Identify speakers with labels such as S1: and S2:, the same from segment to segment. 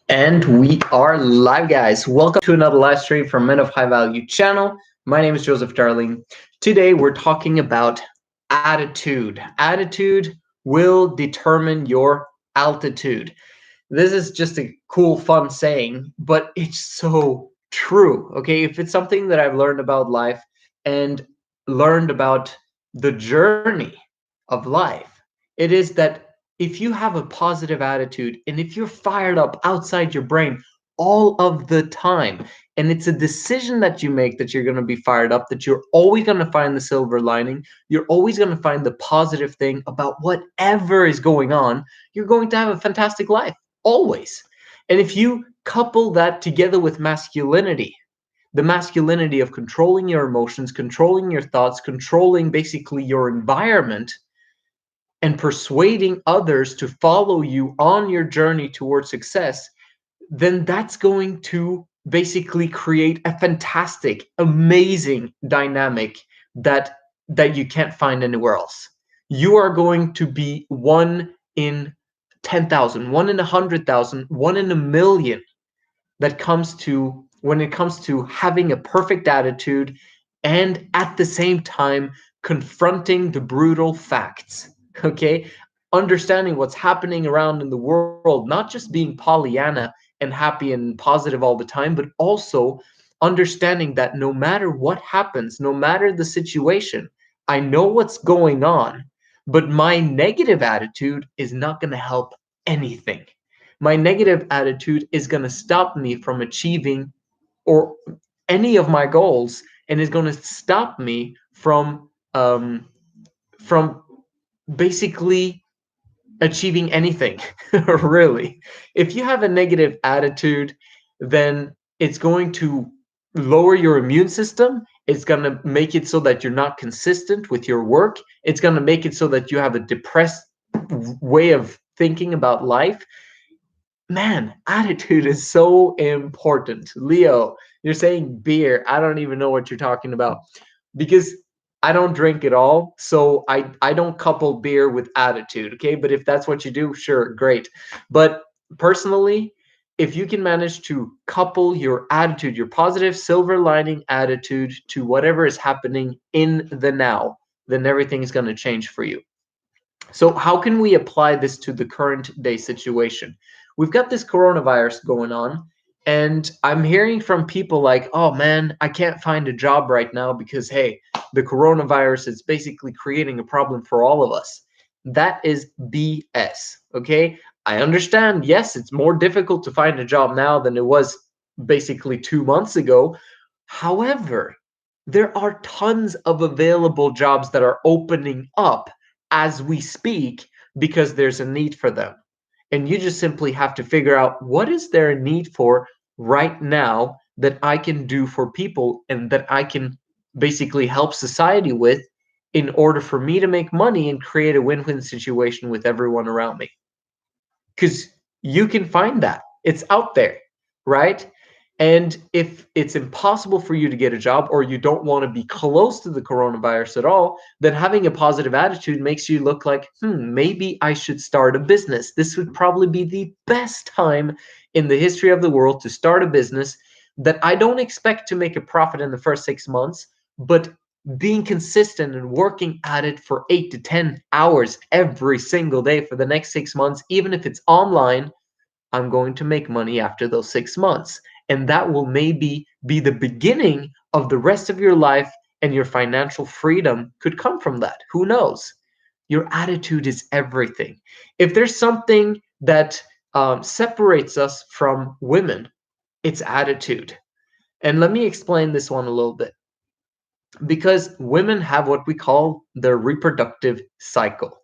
S1: And we are live, guys. Welcome to another live stream from Men of High Value channel. My name is Joseph Darling. Today we're talking about attitude. Attitude will determine your altitude. This is just a cool, fun saying, but it's so true. Okay, if it's something that I've learned about life and learned about the journey of life, it is that if you have a positive attitude and if you're fired up outside your brain all of the time, and it's a decision that you make that you're going to be fired up, that you're always going to find the silver lining, you're always going to find the positive thing about whatever is going on, you're going to have a fantastic life, always. And if you couple that together with masculinity, the masculinity of controlling your emotions, controlling your thoughts, controlling basically your environment, and persuading others to follow you on your journey towards success, then that's going to basically create a fantastic, amazing dynamic that you can't find anywhere else. You are going to be one in 10,000, one in 100,000, one in a million that comes to when it comes to having a perfect attitude and at the same time confronting the brutal facts. Okay, understanding what's happening around in the world, not just being Pollyanna and happy and positive all the time, but also understanding that no matter what happens, no matter the situation, I know what's going on, but my negative attitude is not going to help anything. My negative attitude is going to stop me from achieving or any of my goals, and is going to stop me from basically achieving anything. Really, if you have a negative attitude, then it's going to lower your immune system. It's going to make it so that you're not consistent with your work. It's going to make it so that you have a depressed way of thinking about life. Man, attitude is so important. Leo, you're saying beer. I don't even know what you're talking about because I don't drink at all. So I don't couple beer with attitude. Okay. But if that's what you do, sure, great. But personally, if you can manage to couple your attitude, your positive silver lining attitude to whatever is happening in the now, then everything is going to change for you. So how can we apply this to the current day situation? We've got this coronavirus going on, and I'm hearing from people like, oh man, I can't find a job right now because, hey, the coronavirus is basically creating a problem for all of us. That is BS, okay? I understand, yes, it's more difficult to find a job now than it was basically 2 months ago. However, there are tons of available jobs that are opening up as we speak because there's a need for them. And you just simply have to figure out what is there a need for right now that I can do for people and that I can basically help society with in order for me to make money and create a win-win situation with everyone around me. Because you can find that. It's out there, right? And if it's impossible for you to get a job or you don't want to be close to the coronavirus at all, then having a positive attitude makes you look like, maybe I should start a business. This would probably be the best time in the history of the world to start a business that I don't expect to make a profit in the first 6 months, but being consistent and working at it for 8 to 10 hours every single day for the next 6 months, even if it's online, I'm going to make money after those 6 months. And that will maybe be the beginning of the rest of your life, and your financial freedom could come from that. Who knows? Your attitude is everything. If there's something that separates us from women, it's attitude. And let me explain this one a little bit. Because women have what we call their reproductive cycle.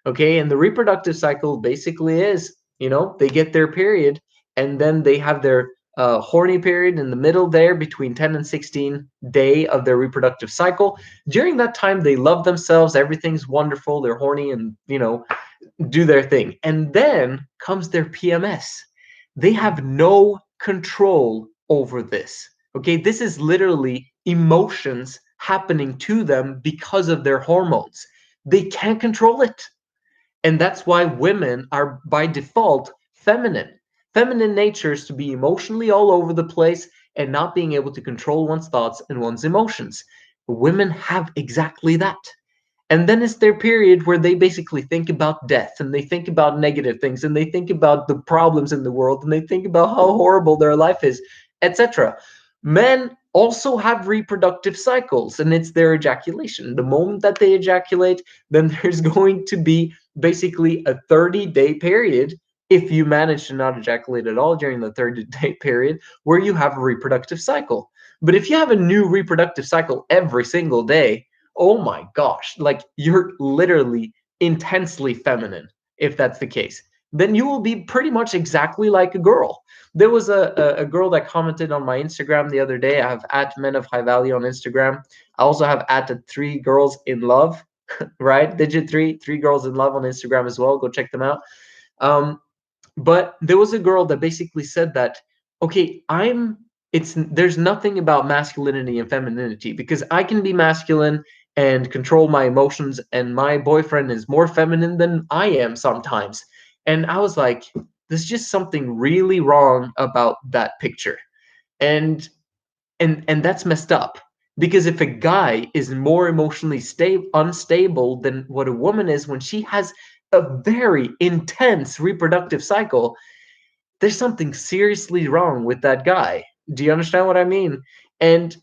S1: Okay, and the reproductive cycle basically is, they get their period, and then they have their horny period in the middle there between 10 and 16 day of their reproductive cycle. During that time, they love themselves, everything's wonderful, they're horny and, do their thing. And then comes their PMS. They have no control over this. Okay, this is literally emotions happening to them because of their hormones. They can't control it. And that's why women are by default feminine. Feminine nature is to be emotionally all over the place and not being able to control one's thoughts and one's emotions. Women have exactly that. And then it's their period where they basically think about death, and they think about negative things, and they think about the problems in the world, and they think about how horrible their life is, etc. Men also have reproductive cycles, and it's their ejaculation. The moment that they ejaculate, then there's going to be basically a 30-day period, if you manage to not ejaculate at all during the 30-day period, where you have a reproductive cycle. But if you have a new reproductive cycle every single day, oh my gosh, like you're literally intensely feminine if that's the case. Then you will be pretty much exactly like a girl. There was a girl that commented on my Instagram the other day. I have at Men of High Value on Instagram. I also have at 3 girls in love, right? Digit three girls in love on Instagram as well. Go check them out. But there was a girl that basically said that, okay, there's nothing about masculinity and femininity, because I can be masculine and control my emotions, and my boyfriend is more feminine than I am sometimes. And I was like, there's just something really wrong about that picture. And that's messed up, because if a guy is more emotionally unstable than what a woman is when she has a very intense reproductive cycle, there's something seriously wrong with that guy. Do you understand what I mean? And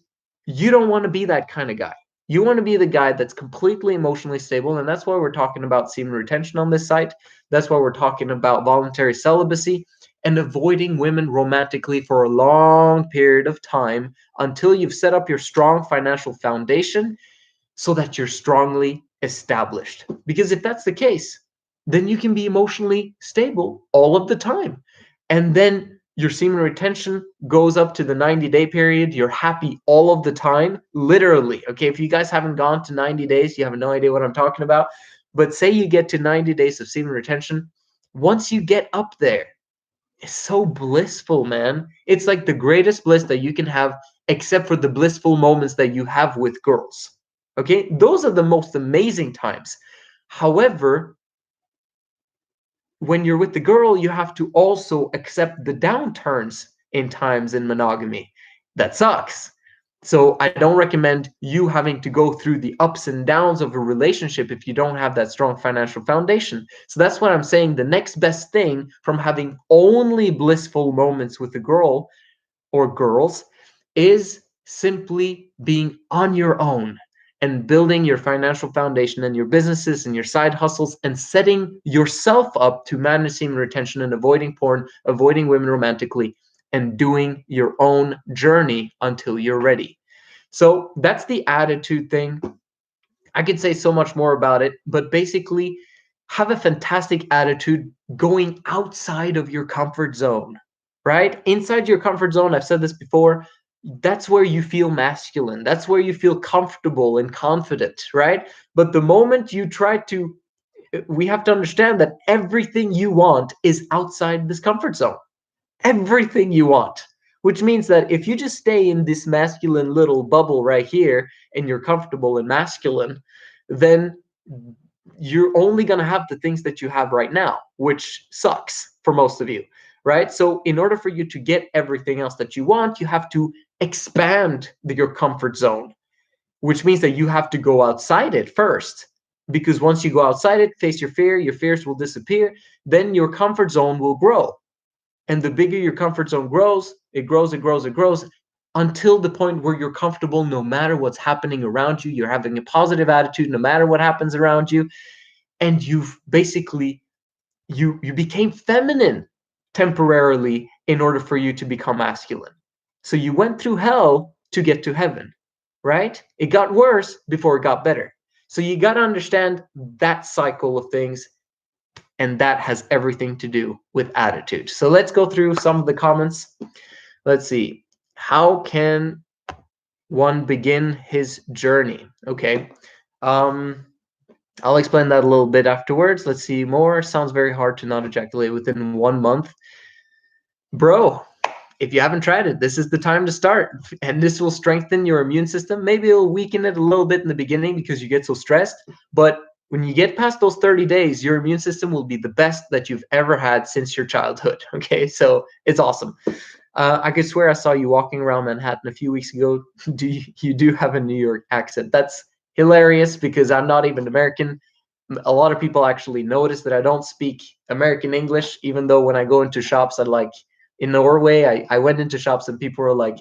S1: you don't want to be that kind of guy. You want to be the guy that's completely emotionally stable. And that's why we're talking about semen retention on this site. That's why we're talking about voluntary celibacy and avoiding women romantically for a long period of time until you've set up your strong financial foundation so that you're strongly established. Because if that's the case, then you can be emotionally stable all of the time. And then your semen retention goes up to the 90-day period. You're happy all of the time, literally. Okay, if you guys haven't gone to 90 days, you have no idea what I'm talking about. But say you get to 90 days of semen retention. Once you get up there, it's so blissful, man. It's like the greatest bliss that you can have, except for the blissful moments that you have with girls. Okay, those are the most amazing times. However, when you're with the girl, you have to also accept the downturns in times in monogamy. That sucks. So I don't recommend you having to go through the ups and downs of a relationship if you don't have that strong financial foundation. So that's what I'm saying. The next best thing from having only blissful moments with a girl or girls is simply being on your own and building your financial foundation and your businesses and your side hustles and setting yourself up to manage semen retention and avoiding porn, avoiding women romantically, and doing your own journey until you're ready. So that's the attitude thing. I could say so much more about it, but basically, have a fantastic attitude going outside of your comfort zone, right? Inside your comfort zone, I've said this before, that's where you feel masculine. That's where you feel comfortable and confident, right? But the moment you try to, we have to understand that everything you want is outside this comfort zone. Everything you want. Which means that if you just stay in this masculine little bubble right here and you're comfortable and masculine, then you're only going to have the things that you have right now, which sucks for most of you, right? So in order for you to get everything else that you want, you have to expand your comfort zone, which means that you have to go outside it first. Because once you go outside it, face your fears will disappear, then your comfort zone will grow. And the bigger your comfort zone grows, it grows, it grows, it grows, until the point where you're comfortable no matter what's happening around you. You're having a positive attitude no matter what happens around you. And you've basically, you became feminine temporarily in order for you to become masculine. So you went through hell to get to heaven, right? It got worse before it got better. So you got to understand that cycle of things, and that has everything to do with attitude. So let's go through some of the comments. Let's see. How can one begin his journey? Okay. I'll explain that a little bit afterwards. Let's see more. Sounds very hard to not ejaculate within 1 month. Bro, if you haven't tried it, this is the time to start. And this will strengthen your immune system. Maybe it'll weaken it a little bit in the beginning because you get so stressed. But when you get past those 30 days, your immune system will be the best that you've ever had since your childhood. Okay, so it's awesome. I could swear I saw you walking around Manhattan a few weeks ago. You do have a New York accent? That's hilarious because I'm not even American. A lot of people actually notice that I don't speak American English, even though when I go into shops, in Norway, I went into shops and people were like,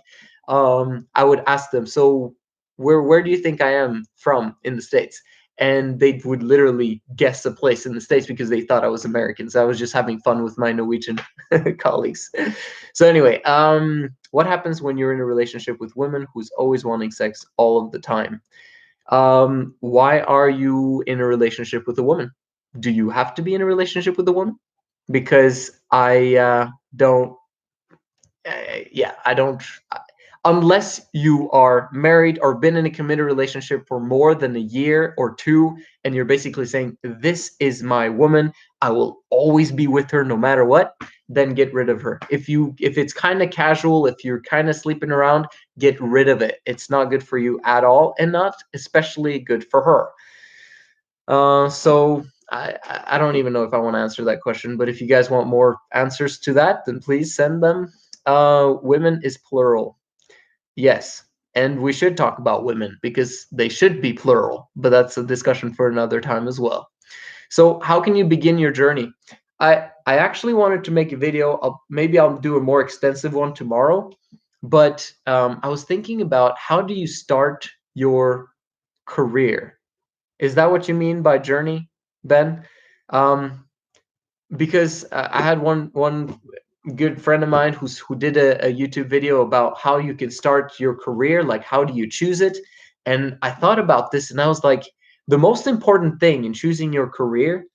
S1: I would ask them, so where do you think I am from in the States? And they would literally guess a place in the States because they thought I was American. So I was just having fun with my Norwegian colleagues. So anyway, what happens when you're in a relationship with women who's always wanting sex all of the time? Why are you in a relationship with a woman? Do you have to be in a relationship with a woman? Because I don't. Yeah, I don't. Unless you are married or been in a committed relationship for more than a year or two, and you're basically saying, "This is my woman. I will always be with her no matter what," then get rid of her. If it's kind of casual, if you're kind of sleeping around, get rid of it. It's not good for you at all, and not especially good for her. So I don't even know if I want to answer that question, but if you guys want more answers to that, then please send them. Women is plural. Yes. And we should talk about women because they should be plural, but that's a discussion for another time as well. So how can you begin your journey? I actually wanted to make a video. Maybe I'll do a more extensive one tomorrow, but I was thinking about how do you start your career? Is that what you mean by journey, Ben? Um, because I had one good friend of mine who did a YouTube video about how you can start your career, like how do you choose it? And I thought about this and I was like, the most important thing in choosing your career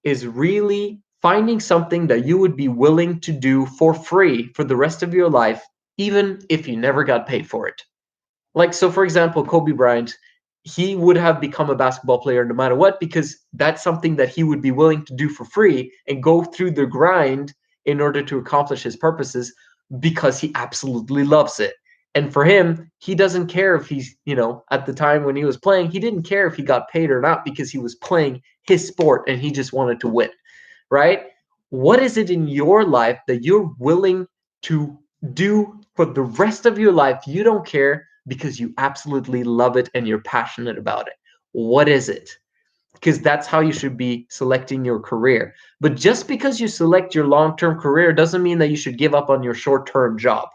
S1: is really finding something that you would be willing to do for free for the rest of your life, even if you never got paid for it. Like, so for example, Kobe Bryant, he would have become a basketball player no matter what because that's something that he would be willing to do for free and go through the grind in order to accomplish his purposes because he absolutely loves it. And for him, he doesn't care if he's, at the time when he was playing, he didn't care if he got paid or not because he was playing his sport and he just wanted to win, right? What is it in your life that you're willing to do for the rest of your life? You don't care because you absolutely love it and you're passionate about it. What is it? Because that's how you should be selecting your career. But just because you select your long-term career doesn't mean that you should give up on your short-term job,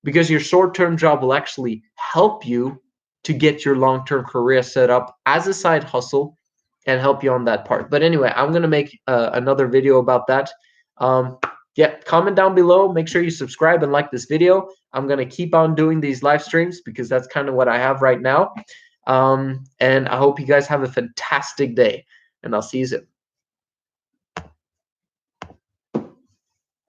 S1: because your short-term job will actually help you to get your long-term career set up as a side hustle and help you on that part. But anyway, I'm going to make another video about that. Yeah, comment down below. Make sure you subscribe and like this video. I'm going to keep on doing these live streams because that's kind of what I have right now. And I hope you guys have a fantastic day, and I'll see you soon.